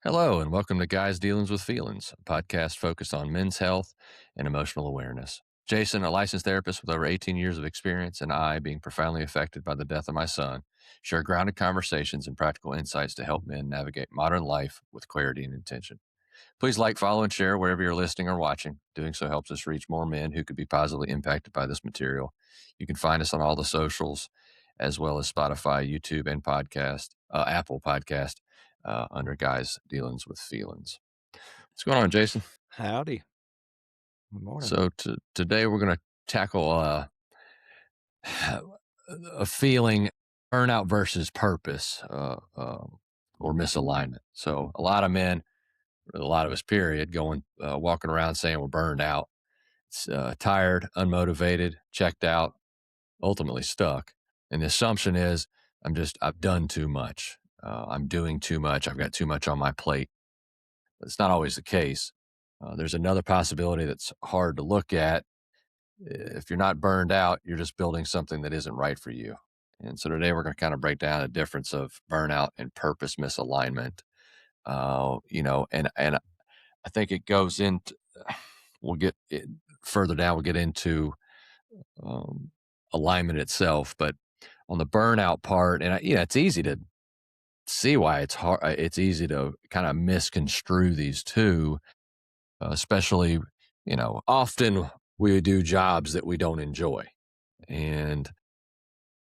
Hello, and welcome to Guys Dealings with Feelings, a podcast focused on men's health and emotional awareness. Jason, a licensed therapist with over 18 years of experience, and I, being profoundly affected by the death of my son, share grounded conversations and practical insights to help men navigate modern life with clarity and intention. Please like, follow, and share wherever you're listening or watching. Doing so helps us reach more men who could be positively impacted by this material. You can find us on all the socials, as well as Spotify, YouTube, and Apple Podcast, under Guys Dealings with Feelings. What's going on, Jason? Howdy. Good morning. So today we're going to tackle a feeling, burnout versus purpose, or misalignment. So a lot of men, a lot of us, period, walking around saying we're burned out, tired, unmotivated, checked out, ultimately stuck. And the assumption is I've done too much. I'm doing too much. I've got too much on my plate. But it's not always the case. There's another possibility that's hard to look at. If you're not burned out, you're just building something that isn't right for you. And so today we're going to kind of break down the difference of burnout and purpose misalignment. And I think it goes into. We'll get it, further down. We'll get into um, alignment itself, but on the burnout part, and it's easy to see why it's hard. It's easy to kind of misconstrue these two, especially often we do jobs that we don't enjoy, and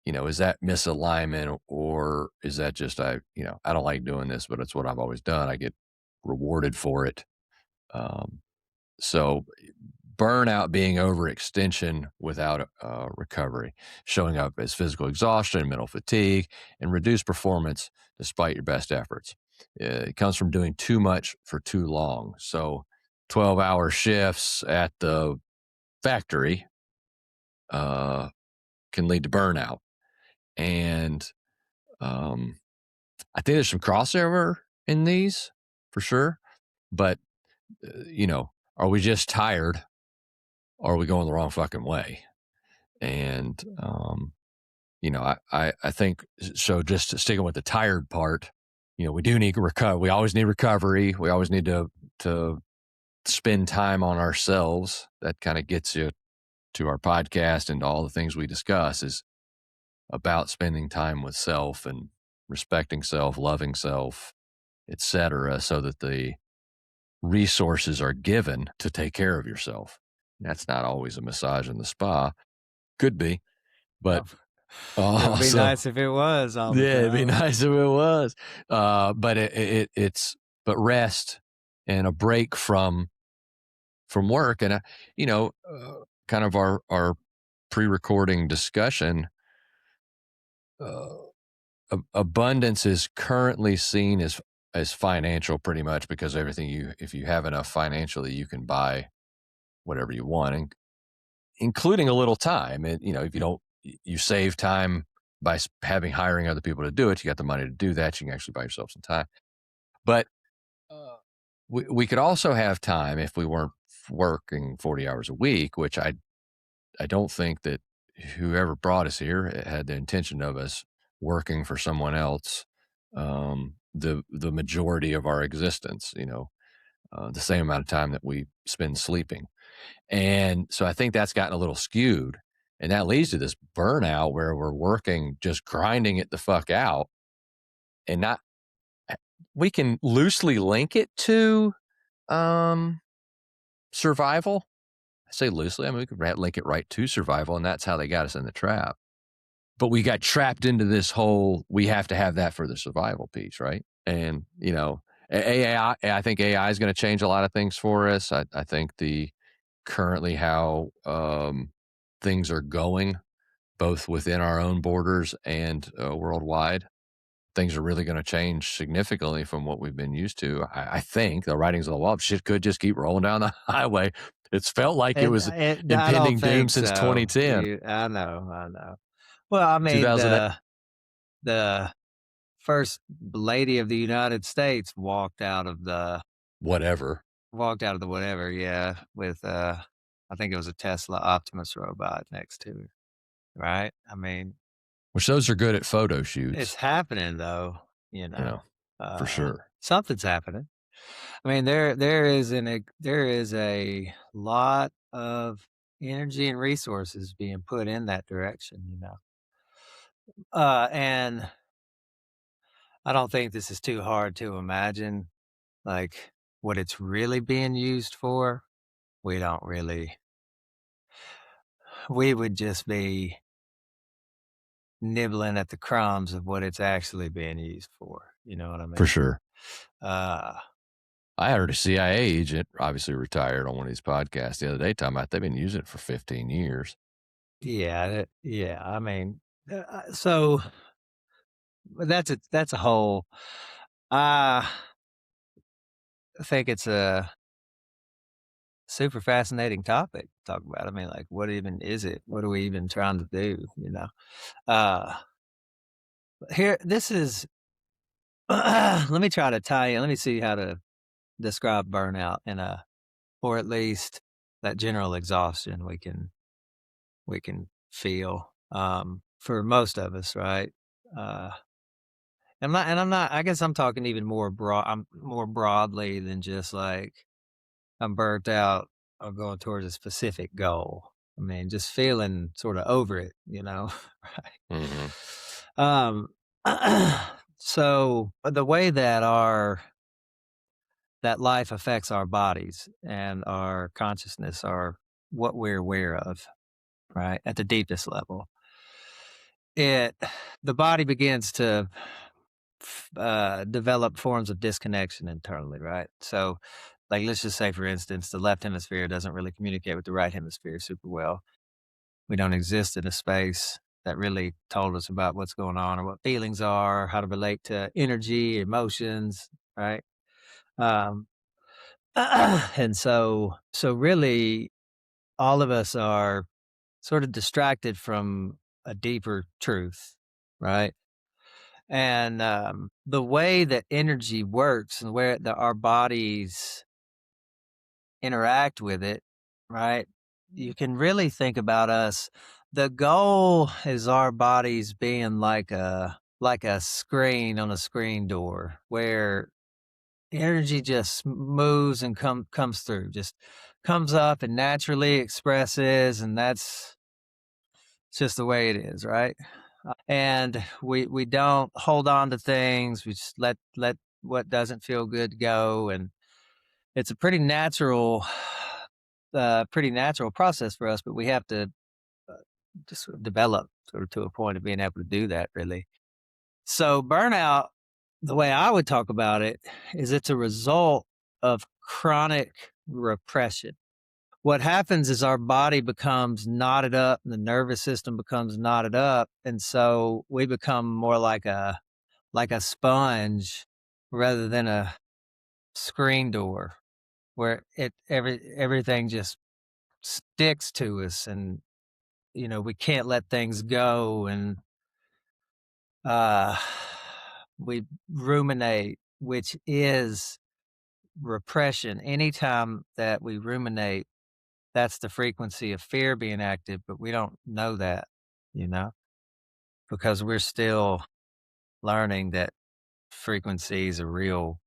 is that misalignment, or is that just I don't like doing this, but it's what I've always done. I get rewarded for it. Um, so burnout being overextension without recovery, showing up as physical exhaustion, mental fatigue, and reduced performance despite your best efforts. It comes from doing too much for too long. So 12-hour shifts at the factory uh, can lead to burnout. And um, I think there's some crossover in these for sure. But, are we just tired, or are we going the wrong fucking way? And, I think so. Just sticking with the tired part, we do need to recover. We always need recovery. We always need to spend time on ourselves. That kind of gets you to our podcast and to all the things we discuss is about spending time with self and respecting self, loving self, etc., so that the resources are given to take care of yourself. That's not always a massage in the spa. Could be, but Oh, it would be also, nice if it was all the yeah, it'd be time. nice if it was. But but rest and a break from work, and kind of our pre-recording discussion. Uh, Abundance is currently seen as financial, pretty much, because if you have enough financially, you can buy whatever you want, including a little time. And if you don't, you save time by hiring other people to do it. You got the money to do that. You can actually buy yourself some time. But uh, we could also have time if we weren't working 40 hours a week, which I don't think that whoever brought us here had the intention of us working for someone else the majority of our existence. The same amount of time that we spend sleeping. And so I think that's gotten a little skewed. And that leads to this burnout where we're working, just grinding it the fuck out. And not, we can loosely link it to um, survival. I say loosely, I mean, we could link it right to survival. And that's how they got us in the trap. But we got trapped into this whole, we have to have that for the survival piece, right? And, I think AI is going to change a lot of things for us. I think currently how things are going, both within our own borders and worldwide, things are really going to change significantly from what we've been used to. I think the writings on the wall, shit could just keep rolling down the highway. It's felt like it was I don't impending doom think since so. 2010, I know. Well, I mean, 2008, the first lady of the United States whatever. walked out of the whatever, yeah, with I think it was a Tesla Optimus robot next to her, right? I mean, Which those are good at photo it's shoots, happening though, you know. For sure. Something's happening. I mean, there is a lot of energy and resources being put in that direction, you know. And I don't think this is too hard to imagine, like what it's really being used for. We don't really. We would just be nibbling at the crumbs of what it's actually being used for. You know what I For mean? sure. Uh, I heard a CIA agent, obviously retired, on one of these podcasts the other day talking about they've been using it for 15 years. yeah. I mean, so that's a whole. I think it's a super fascinating topic to talk about. I mean, like, what even is it? What are we even trying to do? You know, uh, here, this is. Let me try to tie in. Let me see how to describe burnout in a, or at least that general exhaustion we can feel for most of us, right? Uh, I'm not. I guess I'm talking even more broad. I'm more broadly than just like I'm burnt out or going towards a specific goal. I mean, just feeling sort of over it, you know, Mhm. right? So the way that our that life affects our bodies and our consciousness are what we're aware of, right? At the deepest level. It the body begins to develop forms of disconnection internally, right? So, like, let's just say, for instance, the left hemisphere doesn't really communicate with the right hemisphere super well. We don't exist in a space that really told us about what's going on or what feelings are, how to relate to energy, emotions, right? Um, and so really, all of us are sort of distracted from a deeper truth, right? And the way that energy works and where our bodies interact with it, right? You can really think about us. The goal is our bodies being like a screen on a screen door where energy just moves and comes through, just comes up and naturally expresses, and that's just the way it is, right? And we don't hold on to things. We just let what doesn't feel good go, and it's a pretty natural process for us. But we have to uh, just sort of develop sort of to a point of being able to do that. Really, so burnout, the way I would talk about it, is it's a result of chronic repression. What happens is our body becomes knotted up, and the nervous system becomes knotted up, and so we become more like a sponge rather than a screen door where everything just sticks to us, and you know we can't let things go, and uh we ruminate, which is repression. Anytime that we ruminate, that's the frequency of fear being active, but we don't know that, you know, because we're still learning that frequency is a real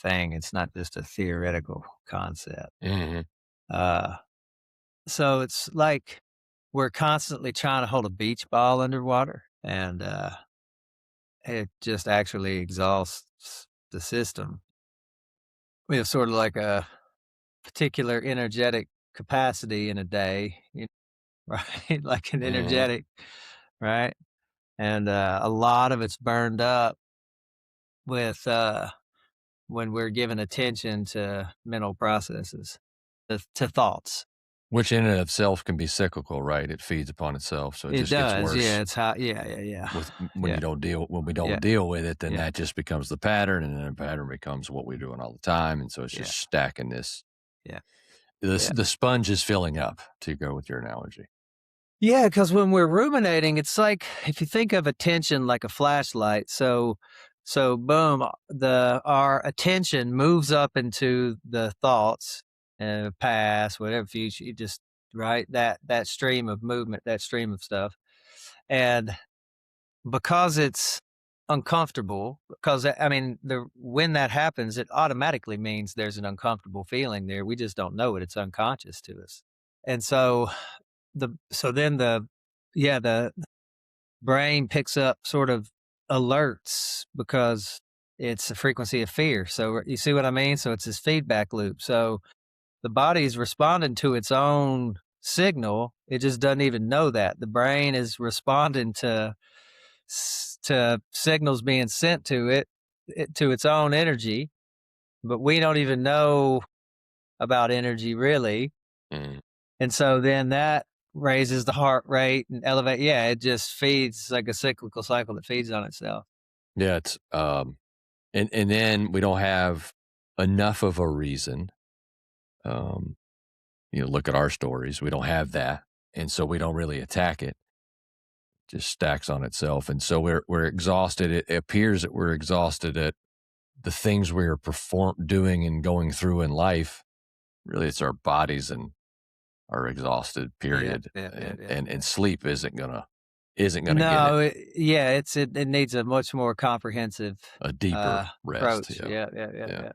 thing. It's not just a theoretical concept. Mhm. Uh, so it's like we're constantly trying to hold a beach ball underwater, and it just actually exhausts the system. We have sort of like a particular energetic capacity in a day, right? Like an Mhm. energetic, right? And a lot of it's burned up with when we're giving attention to mental processes, to thoughts. Which in and of itself can be cyclical, right? It feeds upon itself, so it It just gets does, yeah. worse It's how, yeah, with when yeah, you don't deal when we don't yeah, deal with it, then yeah, that just becomes the pattern, and then the pattern becomes what we're doing all the time, and so it's yeah, just stacking this. yeah, This yeah. the sponge is filling up, to go with your analogy. Yeah, because when we're ruminating, it's like if you think of attention like a flashlight. So boom, the our attention moves up into the thoughts and past, whatever future. You just right that stream of movement, that stream of stuff, and because it's uncomfortable because I mean, the when that happens, it automatically means there's an uncomfortable feeling there. We just don't know it. It's unconscious to us. And so then the brain picks up sort of alerts because it's a frequency of fear. So you see what I mean? So it's this feedback loop. So the body's responding to its own signal. It just doesn't even know that. The brain is responding to signals being sent to it to its own energy, but we don't even know about energy really. Mm. And so then that raises the heart rate and elevate. Yeah, it just feeds like a cyclical cycle that feeds on itself. Yeah, it's and then we don't have enough of a reason. Um, look at our stories. We don't have that, and so we don't really attack it. Just stacks on itself, and so we're exhausted. It appears that we're exhausted at the things we're doing and going through in life. Really, it's our bodies and are exhausted. Yeah, Period. yeah, yeah, And yeah, and yeah. and sleep isn't gonna get it. No, yeah, it needs a much more comprehensive A deeper rest. approach. Yeah, Yeah, yeah, yeah, yeah, yeah.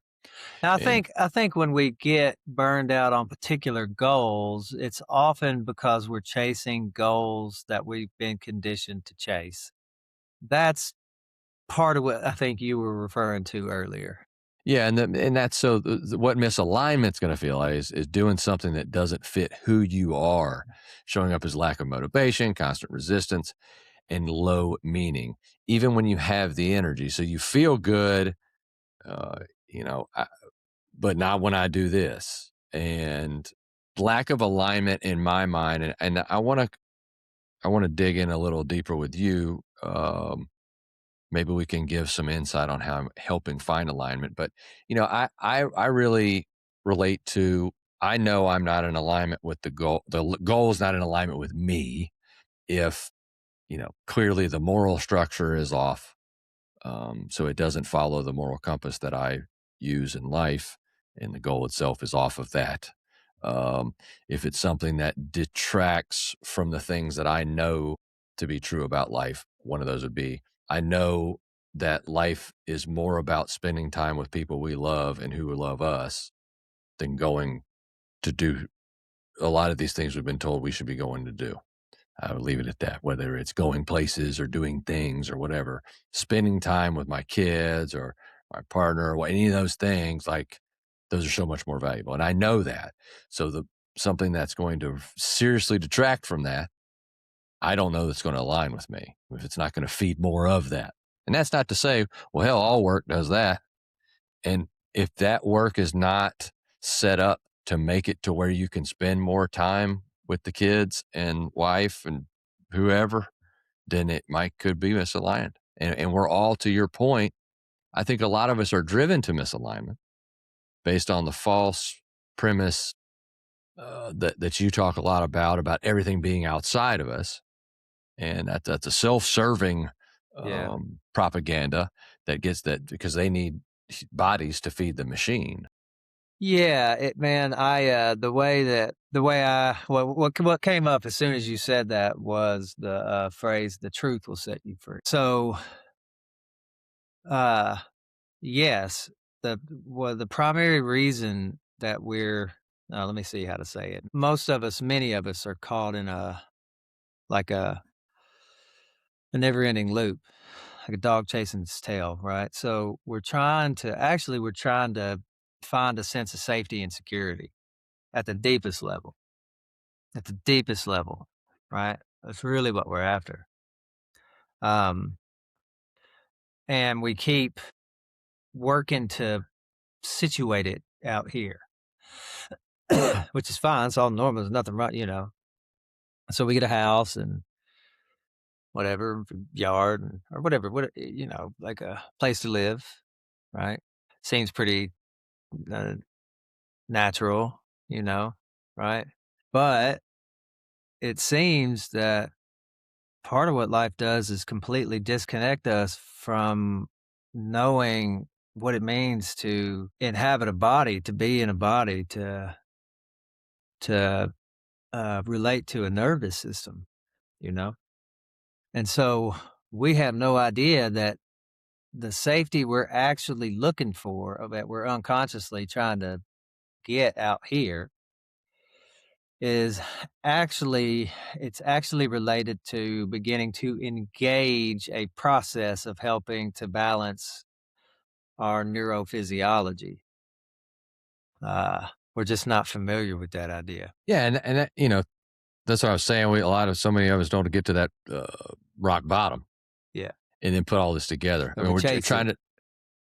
Now, and I think when we get burned out on particular goals, it's often because we're chasing goals that we've been conditioned to chase. That's part of what I think you were referring to earlier. yeah, and that's so what misalignment's going to feel like is doing something that doesn't fit who you are, showing up as lack of motivation, constant resistance, and low meaning, even when you have the energy. So you feel good, uh, but not when I do this. And lack of alignment in my mind, and I want to dig in a little deeper with you. Maybe we can give some insight on how I'm helping find alignment. But I really relate to. I know I'm not in alignment with the goal. Goal is not in alignment with me. If clearly the moral structure is off, so it doesn't follow the moral compass that I use in life, and the goal itself is off of that. Um, if it's something that detracts from the things that I know to be true about life, one of those would be I know that life is more about spending time with people we love and who love us than going to do a lot of these things we've been told we should be going to do. I would leave it at that, whether it's going places or doing things or whatever, spending time with my kids or my partner or any of those things, like those are so much more valuable. And I know that. So something that's going to seriously detract from that, I don't know that's going to align with me if it's not going to feed more of that. And that's not to say, well, hell, all work does that. And if that work is not set up to make it to where you can spend more time with the kids and wife and whoever, then it could be misaligned. And we're all, to your point, I think a lot of us are driven to misalignment based on the false premise that you talk a lot about everything being outside of us, and that's a self-serving Yeah. propaganda that gets that because they need bodies to feed the machine. Yeah, man, the way I what came up as soon as you said that was the phrase "the truth will set you free." So, uh, yes, the primary reason that we're let me see how to say it. Many of us are caught in like a never-ending loop, like a dog chasing its tail, right? So we're trying to find a sense of safety and security at the deepest level. At the deepest level, right? That's really what we're after. Um, and we keep working to situate it out here, which is fine. It's all normal. There's nothing wrong, you know. So we get a house and whatever, yard or whatever, like a place to live, right? Seems pretty uh, natural, right? But it seems that part of what life does is completely disconnect us from knowing what it means to inhabit a body, to be in a body, to relate to a nervous system, you know? And so we have no idea that the safety we're actually looking for, or that we're unconsciously trying to get out here, is it's actually related to beginning to engage a process of helping to balance our neurophysiology. We're just not familiar with that idea. Yeah, and that, that's what I was saying. So many of us don't get to that rock bottom Yeah, and then put all this together. I but mean, we we're chase it.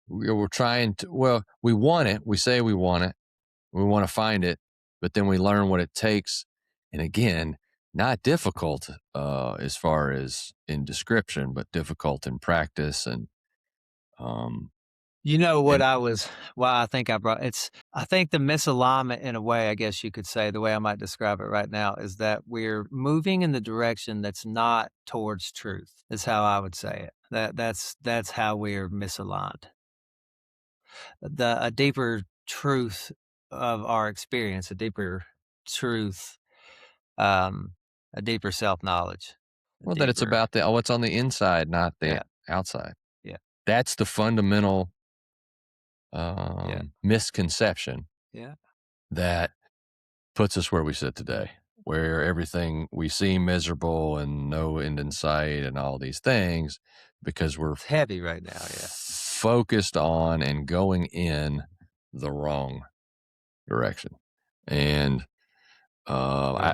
we're trying to. Well, we want it. We say we want it. We want to find it, but then we learn what it takes. And again, not difficult as far as in description, but difficult in practice um, You know what and I was why I think I brought it's I think the misalignment in a way, I guess you could say, the way I might describe it right now is that we're moving in the direction that's not towards truth, is how I would say it. That's how we're misaligned. A deeper truth of our experience, a deeper truth, um, a deeper self-knowledge, a well, that it's deeper about what's on the inside, not the yeah, outside. yeah, That's the fundamental yeah, misconception yeah. that puts us where we sit today, where everything we seem miserable and no end in sight and all these things because we're It's heavy right now, yeah, focused on and going in the wrong direction. And I, yeah.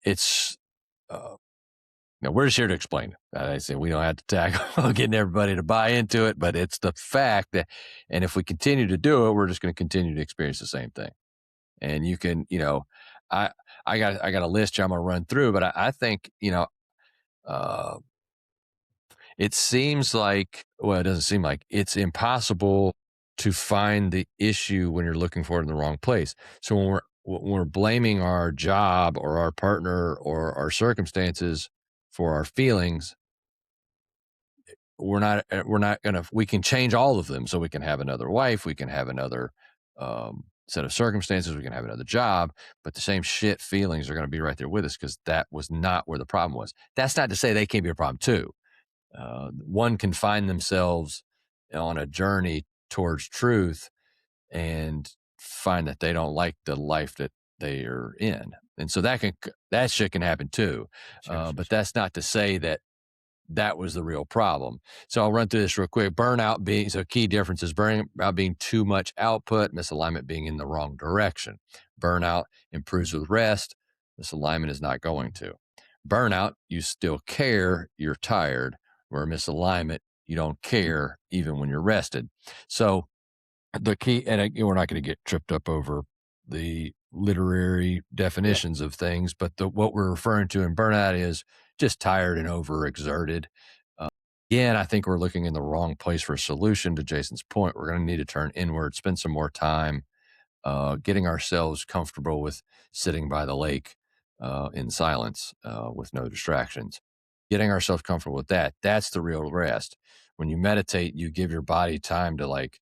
it's, uh, we're just here to explain it. I say we don't have to tackle getting everybody to buy into it, but it's the fact that, and if we continue to do it, we're just going to continue to experience the same thing. And you can, I I got a list here I'm gonna run through, but I think, uh, it seems like, well, it doesn't seem like it's impossible to find the issue when you're looking for it in the wrong place. So when we're blaming our job or our partner or our circumstances for our feelings, we're not gonna we can change all of them. So we can have another wife, we can have another set of circumstances, we can have another job, but the same shit feelings are going to be right there with us because that was not where the problem was. That's not to say they can't be a problem too. One can find themselves on a journey towards truth and find that they don't like the life that they are in, and so that shit can happen too. Sure, sure, But sure. that's not to say that that was the real problem. So I'll run through this real quick. Burnout being so key differences: burnout being too much output, misalignment being in the wrong direction. Burnout improves with rest. Misalignment is not going to. Burnout, you still care, you're tired. Where misalignment, you don't care even when you're rested. So the key, and we're not going to get tripped up over the literary Yeah, definitions of things, but what we're referring to in burnout is just tired and overexerted. Uh, Again, I think we're looking in the wrong place for a solution. To Jason's point, we're going to need to turn inward, spend some more time getting ourselves comfortable with sitting by the lake in silence with no distractions. Getting ourselves comfortable with that. That's the real rest. When you meditate, you give your body time to like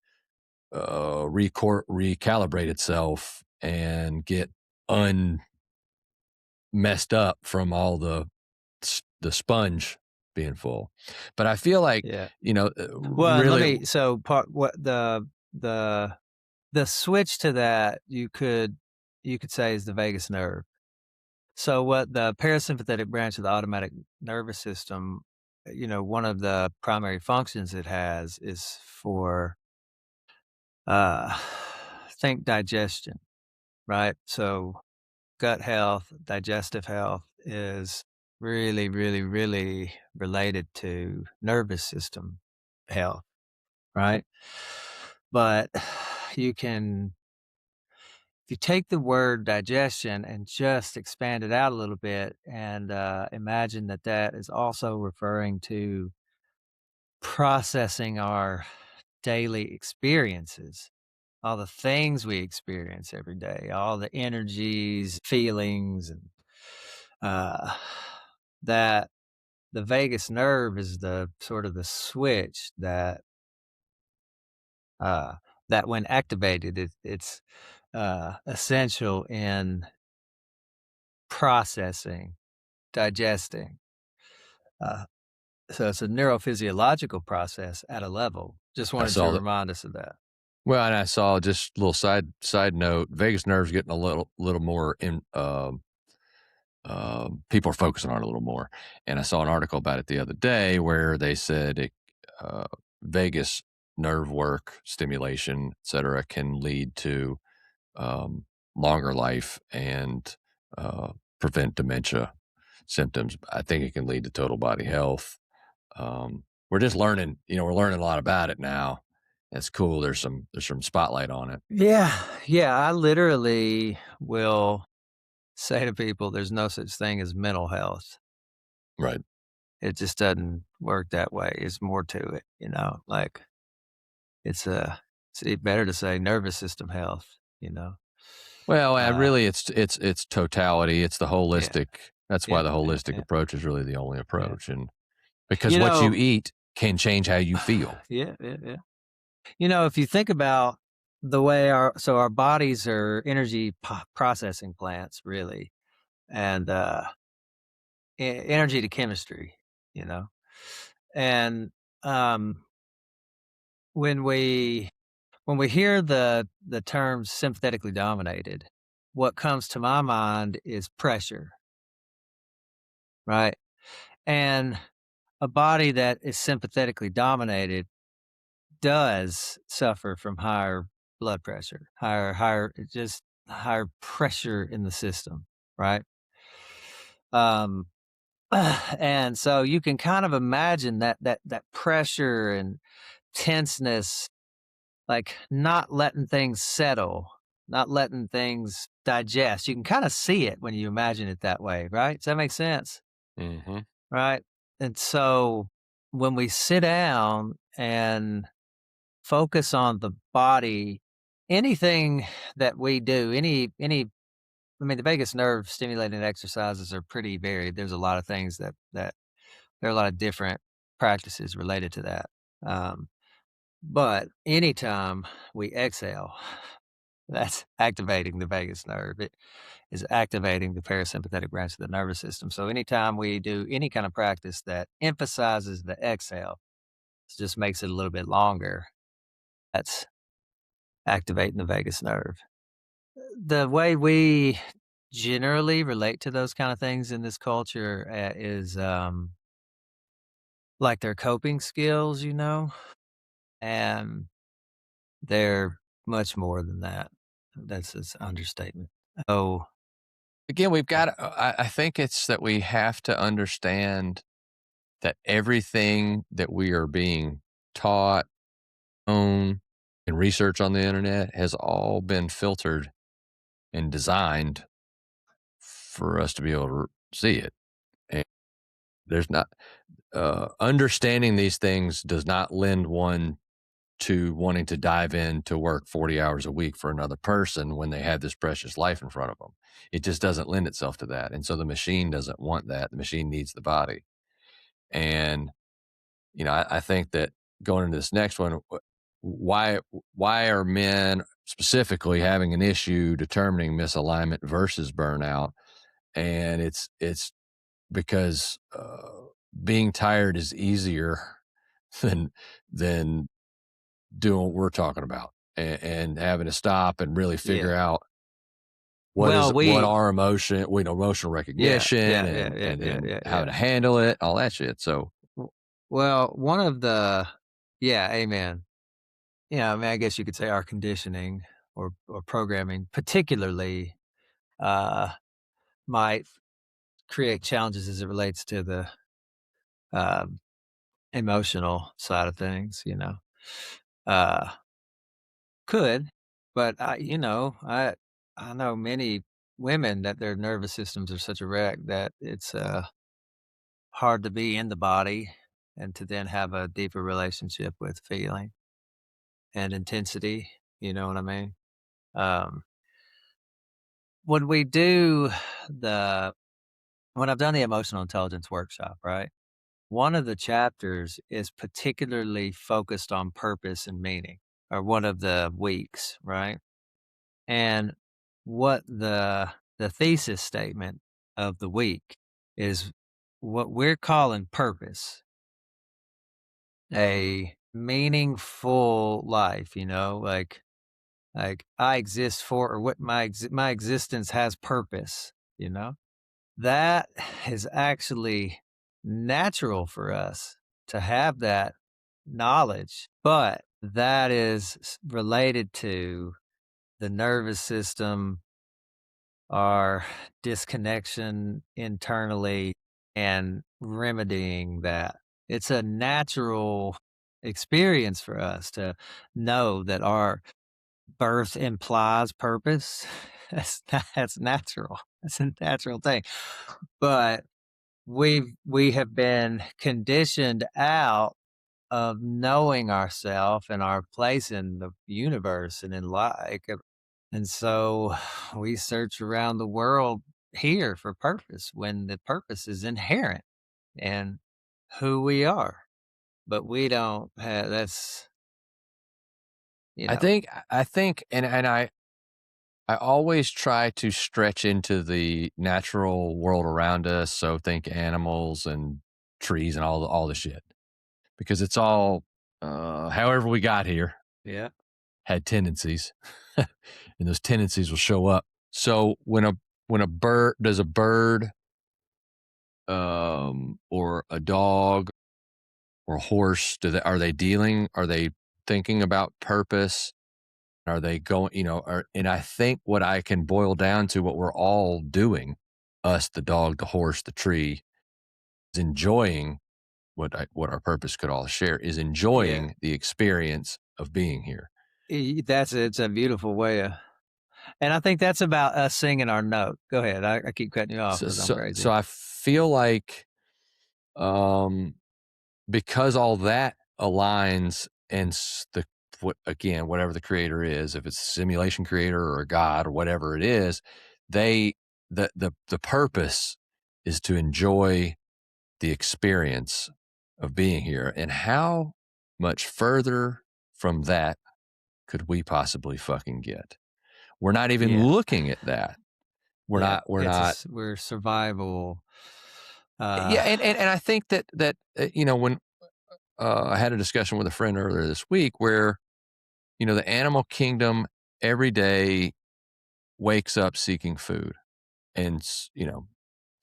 recalibrate itself and get unmessed up from all the sponge being full. But I feel like, yeah. Well, and let really, me so part what the switch to that you could say is the vagus nerve. So what the parasympathetic branch of the automatic nervous system, one of the primary functions it has is for uh think digestion, right? So gut health, digestive health is really, really, really related to nervous system health, right? But you can, if you take the word digestion and just expand it out a little bit and imagine that that is also referring to processing our daily experiences, all the things we experience every day, all the energies, feelings, and uh, that the vagus nerve is the sort of the switch uh, that when activated, it's essential in processing, digesting, uh, So it's a neurophysiological process at a level. Just I wanted to saw that. remind us of that. Well, and I saw just a little side note, vagus nerve's getting a little more in, people are focusing on it a little more. And I saw an article about it the other day where they said uh, vagus nerve work, stimulation, et cetera, can lead to um, longer life and prevent dementia symptoms. I think it can lead to total body health. We're just learning, we're learning a lot about it now. It's cool. There's some spotlight on it. Yeah, yeah, I literally will say to people, there's no such thing as mental health. Right. It just doesn't work that way. It's more to it, like it's better to say nervous system health, you know. Well, and Uh, really, it's totality. It's the yeah, holistic. That's why yeah, the yeah, holistic yeah, approach is really the only yeah. approach, and because You what you know, eat can change how you feel. yeah, yeah, yeah. If you think about the way our bodies are energy processing plants, really, and energy to chemistry, you know, and um, when we when we hear the term sympathetically dominated, what comes to my mind is pressure, right? And a body that is sympathetically dominated does suffer from higher blood pressure, just higher pressure in the system, right? Um, and so you can kind of imagine that pressure and tenseness, like not letting things settle, not letting things digest. You can kind of see it when you imagine it that way, right? Does that make sense? Hmm. Right. And so when we sit down and focus on the body, anything that we do, I mean, the vagus nerve stimulating exercises are pretty varied. There's a lot of things that there are a lot of different practices related to that. Um, but anytime we exhale, that's activating the vagus nerve. It is activating the parasympathetic branch of the nervous system. So anytime we do any kind of practice that emphasizes the exhale, it just makes it a little bit longer. That's activating the vagus nerve. The way we generally relate to those kind of things in this culture is like their coping skills, and they're much more than that. That's an understatement. Oh, Again, we've got. I think it's that we have to understand that everything that we are being taught, own, and research on the internet has all been filtered and designed for us to be able to see it. And there's not understanding these things does not lend one to wanting to dive in to work 40 hours a week for another person when they have this precious life in front of them. It just doesn't lend itself to that. And so the machine doesn't want that. The machine needs the body. And, I think that going into this next one, why why are men specifically having an issue determining misalignment versus burnout? And it's because being tired is easier than than doing what we're talking about, and having to stop and really figure yeah. out Well, what we our emotional yeah, recognition yeah, yeah, and yeah, and yeah, and yeah, how yeah. to handle it, all that shit. So W Well, one of the yeah, amen. Yeah, I mean, I guess you could say our conditioning or programming particularly, uh, might create challenges as it relates to the, um, emotional side of things, Uh, could, but I know many women that their nervous systems are such a wreck that it's, hard to be in the body and to then have a deeper relationship with feeling and intensity, you know what I mean? Um, when we do the when I've done the emotional intelligence workshop, right? One of the chapters is particularly focused on purpose and meaning, or one of the weeks, right? And what the thesis statement of the week is what we're calling purpose. a meaningful life, you know, like I exist for or what my existence has purpose, you know? That is actually natural for us to have that knowledge, but that is related to the nervous system, our disconnection internally, and remedying that. It's a natural experience for us to know that our birth implies purpose. That's natural. That's a natural thing. But we have been conditioned out of knowing ourself and our place in the universe and in life. And so we search around the world here for purpose when the purpose is inherent in who we are. But we don't have that's, you know, I think and I always try to stretch into the natural world around us, so think animals and trees and all the shit, because it's all, however we got here, yeah, had tendencies, and those tendencies will show up. So when a bird does a bird, or a dog or a horse, are they dealing? Are they thinking about purpose? Are they going, and I think what I can boil down to, what we're all doing, us, the dog, the horse, the tree, is enjoying what our purpose could all share, is yeah. enjoying the experience of being here. That's it's a beautiful way of, and I think that's about us singing our note. Go ahead. I keep cutting you off So, because I'm so, so crazy. I feel like, um, because all that aligns, and again, whatever the creator is, if it's a simulation creator or a god or whatever it is, they the purpose is to enjoy the experience of being here. And how much further from that could we possibly fucking get? We're not even Yeah, looking at that. we're yeah. not we're not We're survival. Yeah, Uh, and I think that when, I had a discussion with a friend earlier this week where, the animal kingdom every day wakes up seeking food and,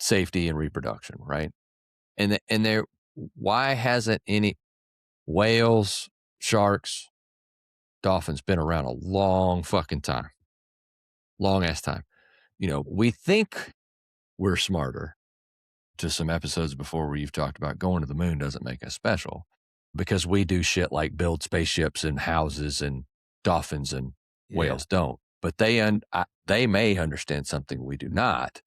safety and reproduction, right? And there, why hasn't any whales, sharks, dolphins been around a long fucking time, long ass time? We think we're smarter. To some episodes before where you've talked about going to the moon doesn't make us special, because we do shit like build spaceships and houses, and dolphins and yeah. whales don't. But they may understand something we do not,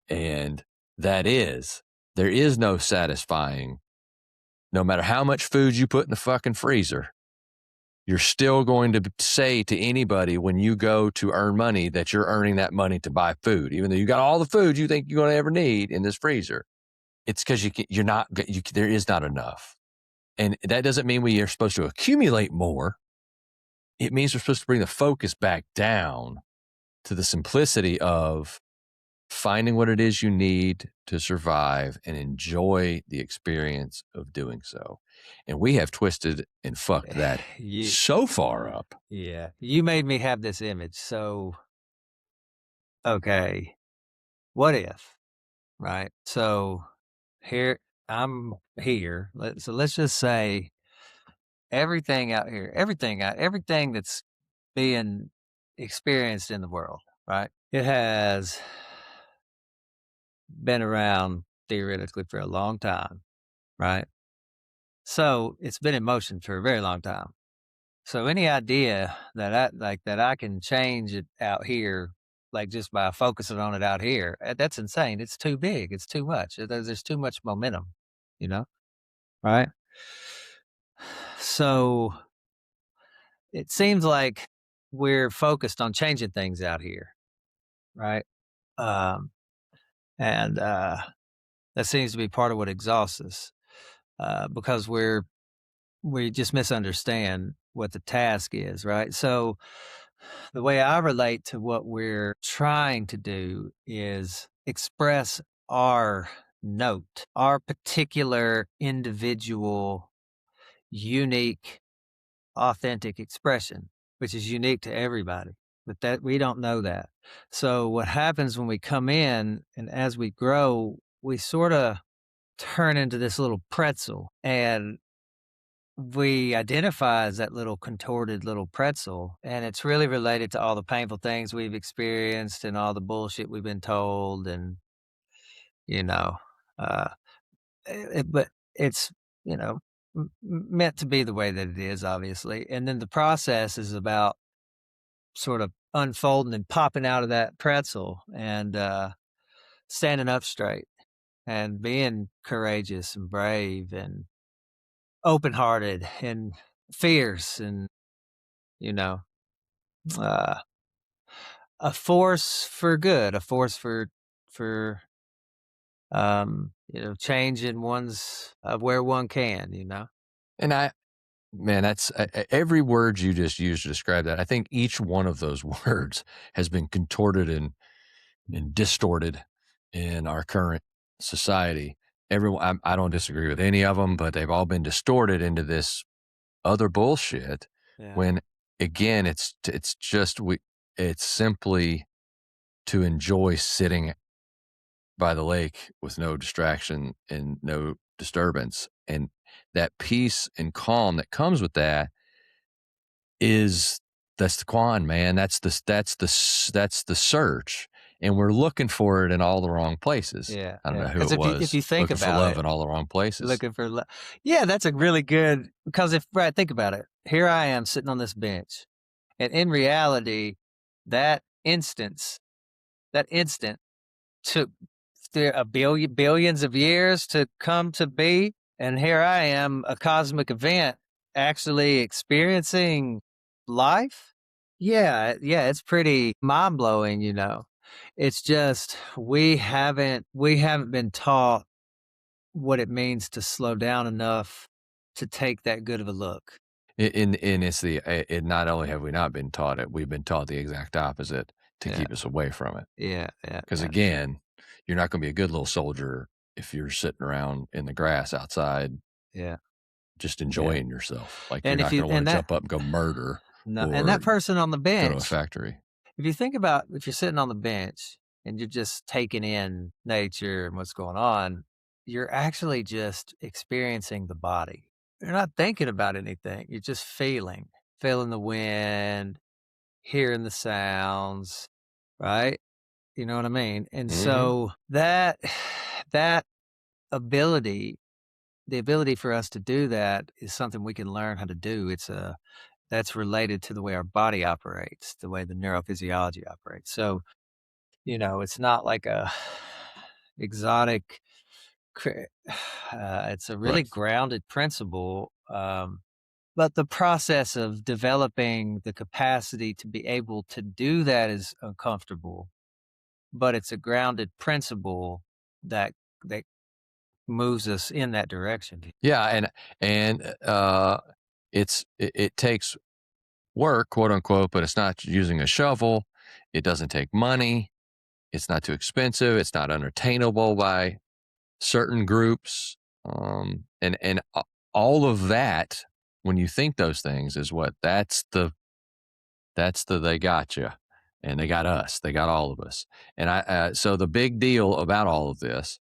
and that is, there is no satisfying. No matter how much food you put in the fucking freezer, you're still going to say to anybody when you go to earn money that you're earning that money to buy food, even though you got all the food you think you're going to ever need in this freezer. It's because you're not, there is not enough. And that doesn't mean we are supposed to accumulate more. It means we're supposed to bring the focus back down to the simplicity of finding what it is you need to survive and enjoy the experience of doing so. And we have twisted and fucked that You, so far up. yeah. You made me have this image. So, okay, what if, right? So here I'm here. So let's just say everything out here, everything that's being experienced in the world, right? It has been around theoretically for a long time, right? So it's been in motion for a very long time. So any idea that I can change it out here, like just by focusing on it out here, that's insane. It's too big. It's too much. There's too much momentum, you know, right? So it seems like we're focused on changing things out here, right? Um, and that seems to be part of what exhausts us, because we just misunderstand what the task is, right? So the way I relate to what we're trying to do is express our note, our particular individual unique, authentic expression, which is unique to everybody. But that we don't know that. So what happens when we come in and as we grow, we sort of turn into this little pretzel and we identify as that little contorted little pretzel. And it's really related to all the painful things we've experienced and all the bullshit we've been told. And, you know, uh, but it's, you know, meant to be the way that it is, obviously. And then the process is about sort of unfolding and popping out of that pretzel and standing up straight and being courageous and brave and open-hearted and fierce and, you know, uh, a force for good, a force for change in one's where one can, you know? And man, that's every word you just used to describe that. I think each one of those words has been contorted and distorted in our current society. Everyone, I don't disagree with any of them, but they've all been distorted into this other bullshit. Yeah. When again, it's just it's simply to enjoy sitting by the lake with no distraction and no disturbance, and that peace and calm that comes with that is that's the quan, man. That's the search, and we're looking for it in all the wrong places. Yeah, I don't know yeah. who Because it if you was think looking for about love it, in all the wrong places. looking for lo yeah, that's a really good because if right, think about it. Here I am sitting on this bench, and in reality, that instance that instant took billions of years to come to be, and here I am, a cosmic event, actually experiencing life? Yeah, yeah, it's pretty mind-blowing, you know? It's just we haven't been taught what it means to slow down enough to take that good of a look. In it's not only have we not been taught it, we've been taught the exact opposite to Yeah, keep us away from it. yeah, yeah, Because yeah, again, you're not going to be a good little soldier if you're sitting around in the grass outside yeah, just yeah. enjoying yourself. Like you're And if not you going to want and to that jump up and go murder no, and that or person on the go to a bench, factory. if you think about if you're sitting on the bench and you're just taking in nature and what's going on, you're actually just experiencing the body. You're not thinking about anything. You're just feeling the wind, hearing the sounds, right? You know what I mean? And Mhm. so that ability, the ability for us to do that is something we can learn how to do. That's related to the way our body operates, the way the neurophysiology operates. So, it's not like a exotic, cr- it's a really Right. grounded principle. But the process of developing the capacity to be able to do that is uncomfortable, but it's a grounded principle that that moves us in that direction. Yeah, and it takes work, quote unquote, but it's not using a shovel. It doesn't take money. It's not too expensive. It's not unattainable by certain groups. And all of that, when you think those things, is what that's the they got you, and they got us. They got all of us. And so the big deal about all of this,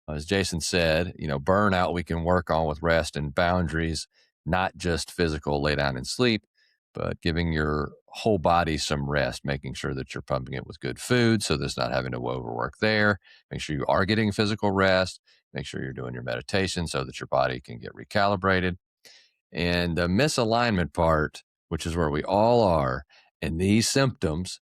as Jason said, burnout we can work on with rest and boundaries, not just physical lay down and sleep, but giving your whole body some rest, making sure that you're pumping it with good food so there's not having to overwork there. Make sure you are getting physical rest. Make sure you're doing your meditation so that your body can get recalibrated. And the misalignment part, which is where we all are, and these symptoms,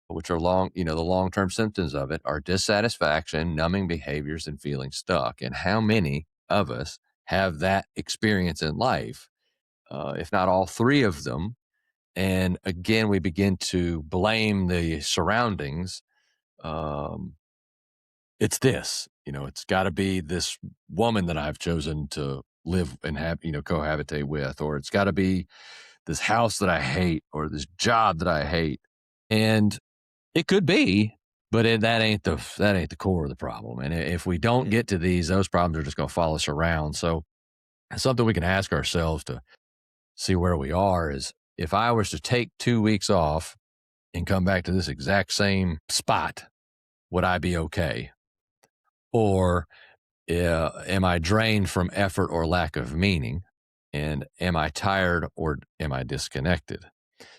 which are the long term symptoms of it are dissatisfaction, numbing behaviors, and feeling stuck. And how many of us have that experience in life, if not all three of them? And again, we begin to blame the surroundings. Um, it's this, it's got to be this woman that I've chosen to live and have, cohabitate with, or it's got to be this house that I hate, or this job that I hate. And it could be, but that ain't the core of the problem. And if we don't Yeah. get to these, those problems are just going to follow us around. So something we can ask ourselves to see where we are is, if I was to take 2 weeks off and come back to this exact same spot, would I be okay? Or am I drained from effort or lack of meaning? And am I tired or am I disconnected?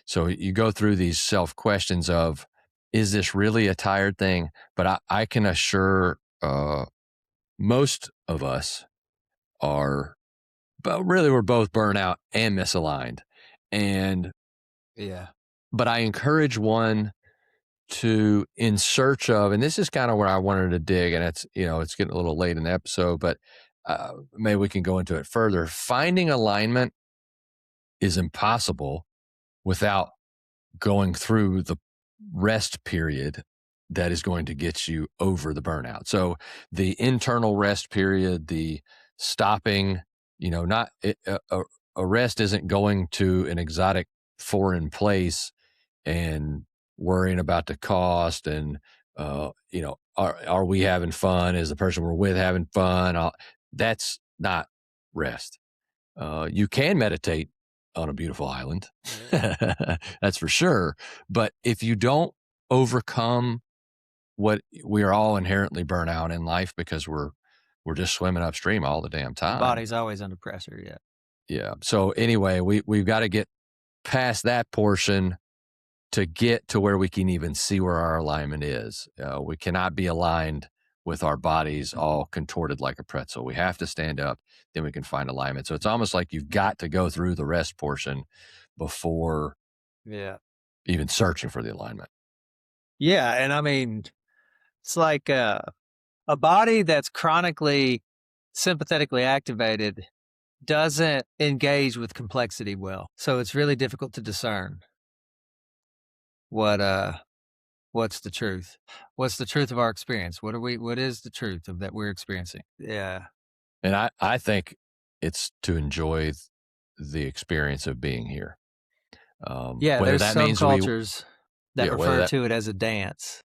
So you go through these self questions of, is this really a tired thing? But I can assure most of us are, but really we're both burnout and misaligned. And, Yeah. but I encourage one to, in search of, and this is kind of where I wanted to dig, and it's, it's getting a little late in the episode, but maybe we can go into it further. Finding alignment is impossible without going through the rest period that is going to get you over the burnout. So the internal rest period, the stopping, not a rest isn't going to an exotic foreign place and worrying about the cost and are we having fun? Is the person we're with having fun? That's not rest. You can meditate on a beautiful island. That's for sure. But if you don't overcome what we are all inherently burnt out in life, because we're just swimming upstream all the damn The time. body's always under pressure, yeah. Yeah. So anyway, we've got to get past that portion to get to where we can even see where our alignment is. We cannot be aligned with our bodies all contorted like a pretzel. We have to stand up, then we can find alignment. So it's almost like you've got to go through the rest portion before Yeah. even searching for the alignment. Yeah, and I mean, it's like, a body that's chronically sympathetically activated doesn't engage with complexity well. So it's really difficult to discern what, what's the truth. What's the truth of our experience? What is the truth of that we're experiencing? Yeah. And I think it's to enjoy the experience of being here. Yeah, Whether there's that some means we, cultures that yeah, whether refer that, to it as a dance,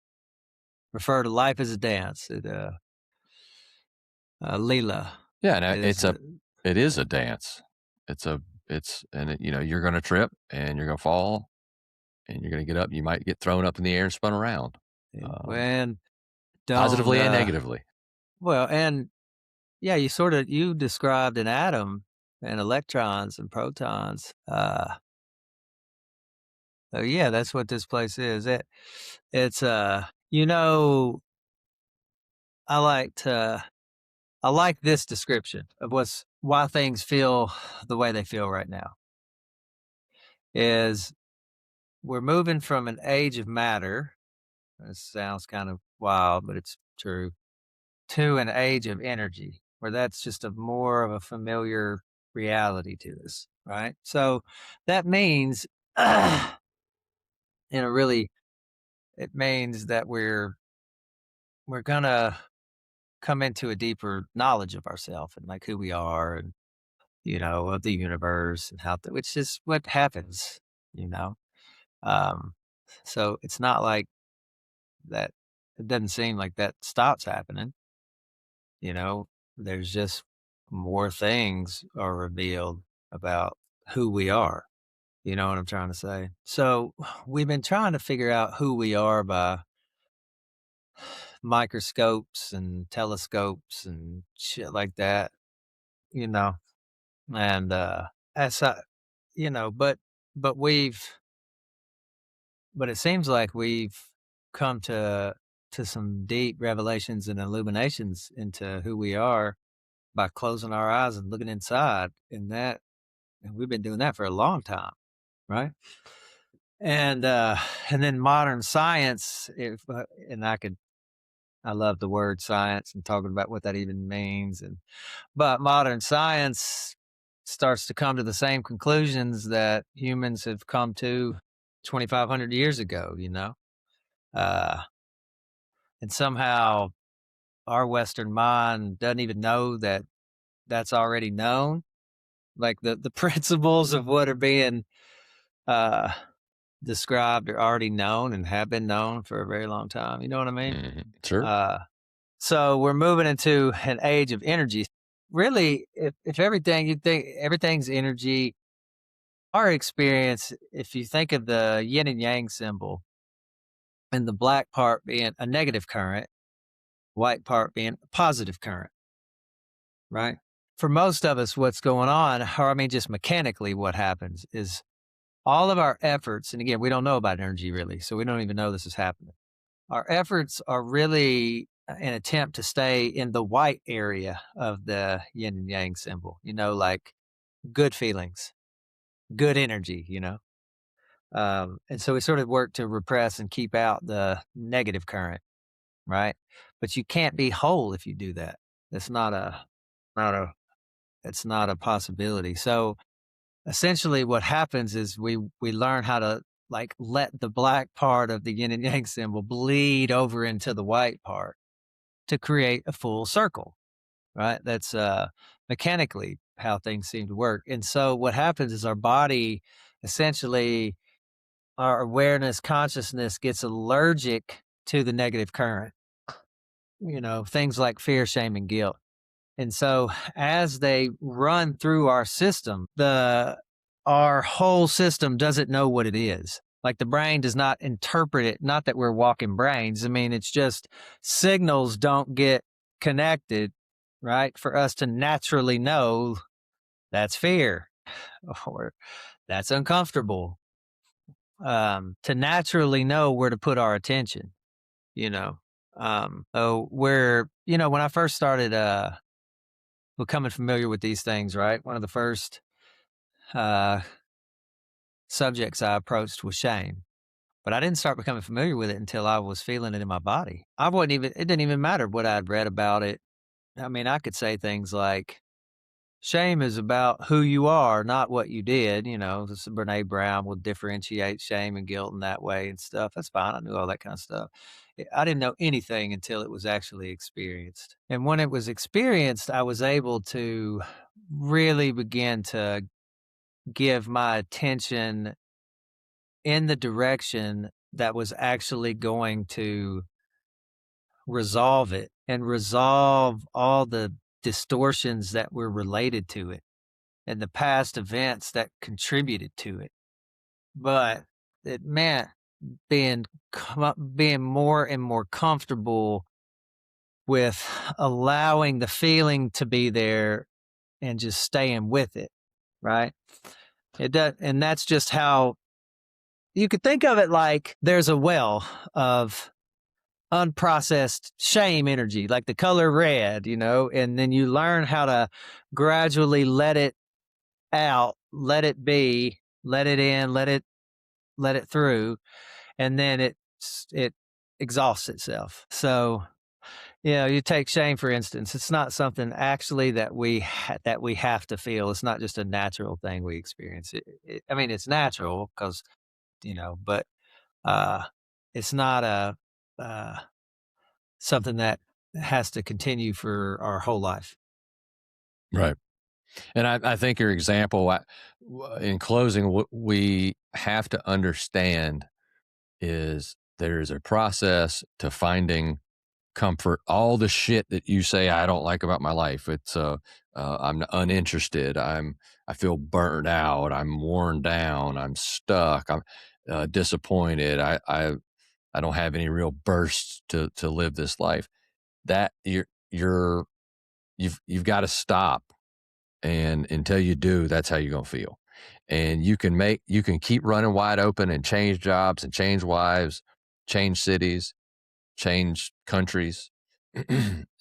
refer to life as a dance. Leela yeah, and is, it is a dance. It's a, and you're going to trip and you're going to fall and you're going to get up. You might get thrown up in the air and spun around, um, when don't, positively and negatively. well, and yeah, you described an atom and electrons and protons. So yeah, that's what this place is. It's you know, I like to I like this description of why things feel the way they feel right now. Is we're moving from an age of matter. It sounds kind of wild, but it's true. To an age of energy, where that's just a more of a familiar reality to us, right? So that means, in a really, it means that we're gonna come into a deeper knowledge of ourselves and like who we are, and of the universe and which is what happens, you know. Um, so it's not like that. It doesn't seem like that stops happening. You know, there's just more things are revealed about who we are. You know what I'm trying to say? So we've been trying to figure out who we are by microscopes and telescopes and shit like that, you know. And as I, you know, but we've but it seems like we've come to some deep revelations and illuminations into who we are by closing our eyes and looking inside, and we've been doing that for a long time, right? And and then modern science, if and I love the word science and talking about what that even means, but modern science starts to come to the same conclusions that humans have come to 2,500 years ago, uh, and somehow our Western mind doesn't even know that that's already known. Like the principles of what are being uh, described are already known and have been known for a very long time. You know what I mean? Sure. So we're moving into an age of energy. really, if everything you think everything's energy, our experience, if you think of the yin and yang symbol and the black part being a negative current, white part being a positive current, right? For most of us, what's going on, or I mean, just mechanically, what happens is all of our efforts, and again, we don't know about energy really, so we don't even know this is happening. Our efforts are really an attempt to stay in the white area of the yin and yang symbol, like good feelings, good energy, and so we sort of work to repress and keep out the negative current, right? But you can't be whole if you do that. It's not a, it's not a possibility. So essentially what happens is we learn how to like let the black part of the yin and yang symbol bleed over into the white part to create a full circle, right? That's mechanically how things seem to work. And so what happens is our body essentially, our awareness consciousness gets allergic to the negative current, things like fear, shame, and guilt. And so as they run through our system, the our whole system doesn't know what it is. Like the brain does not interpret it, not that we're walking brains. I mean, it's just signals don't get connected, right? For us to naturally know that's fear or that's uncomfortable. To naturally know where to put our attention, you know. So where, when I first started becoming familiar with these things, right? One of the first uh, subjects I approached was shame, but I didn't start becoming familiar with it until I was feeling it in my body. It didn't even matter what I'd read about it. I mean, I could say things like, shame is about who you are, not what you did. This Brene Brown will differentiate shame and guilt in that way and stuff. That's fine. I knew all that kind of stuff. I didn't know anything until it was actually experienced. And when it was experienced, I was able to really begin to give my attention in the direction that was actually going to resolve it and resolve all the distortions that were related to it and the past events that contributed to it. But it meant being more and more comfortable with allowing the feeling to be there and just staying with it, right? It does, and that's just how you could think of it. Like there's a well of unprocessed shame energy, like the color red, and then you learn how to gradually let it out, let it be, let it in, let it through, and then it exhausts itself. So, you take shame for instance. It's not something actually that that we have to feel. It's not just a natural thing we experience. I mean, it's natural because but uh, it's not a uh, something that has to continue for our whole life. Right. And I think your example, in closing, what we have to understand is there's a process to finding comfort. All the shit that you say I don't like about my life, I'm uninterested. I feel burnt out. I'm worn down. I'm stuck. I'm disappointed. I don't have any real bursts to live this life. That you've got to stop, and until you do, that's how you're gonna feel. And you can keep running wide open and change jobs and change wives, change cities, change countries,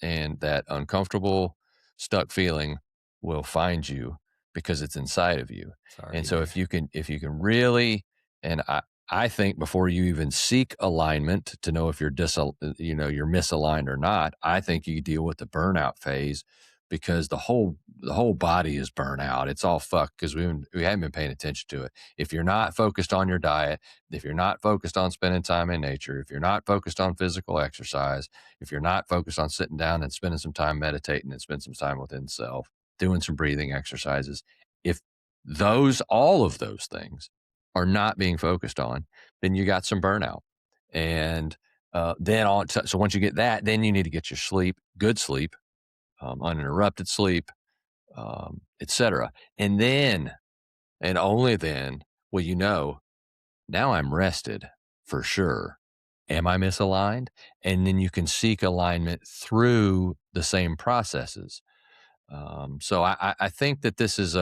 and that uncomfortable, stuck feeling will find you because it's inside of you. It's And already so there. if you can really, and I think before you even seek alignment to know if you're misaligned or not, I think you deal with the burnout phase because the whole body is burnout. It's all fucked because we haven't been paying attention to it. If you're not focused on your diet, if you're not focused on spending time in nature, if you're not focused on physical exercise, if you're not focused on sitting down and spending some time meditating and spend some time within self, doing some breathing exercises, if all of those things are not being focused on, then you got some burnout. And so once you get that, then you need to get your sleep, good sleep, uninterrupted sleep, etc. And then, and only then, will you know, now I'm rested for sure. Am I misaligned? And then you can seek alignment through the same processes. So I think that this is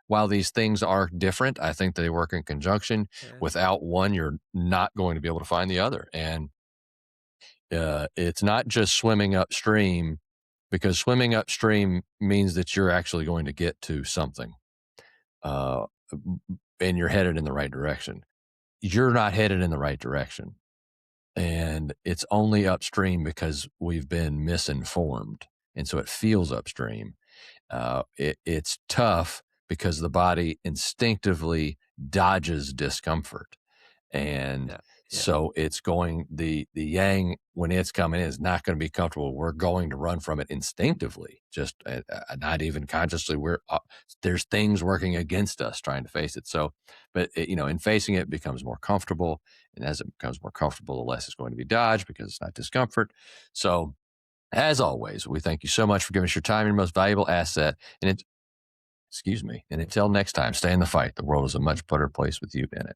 while these things are different, I think they work in conjunction. Yeah. Without one, you're not going to be able to find the other. And it's not just swimming upstream, because swimming upstream means that you're actually going to get to something, uh, and you're headed in the right direction. You're not headed in the right direction. And it's only upstream because we've been misinformed. And so it feels upstream. It's tough because the body instinctively dodges discomfort. And Yeah. Yeah. so it's going, the yang, when it's coming in, is not going to be comfortable. We're going to run from it instinctively, just not even consciously. There's things working against us trying to face it. So, but in facing it, becomes more comfortable, and as it becomes more comfortable, the less it's going to be dodged because it's not discomfort. So, as always, we thank you so much for giving us your time, your most valuable asset. And it, excuse me, and until next time, stay in the fight. The world is a much better place with you in it.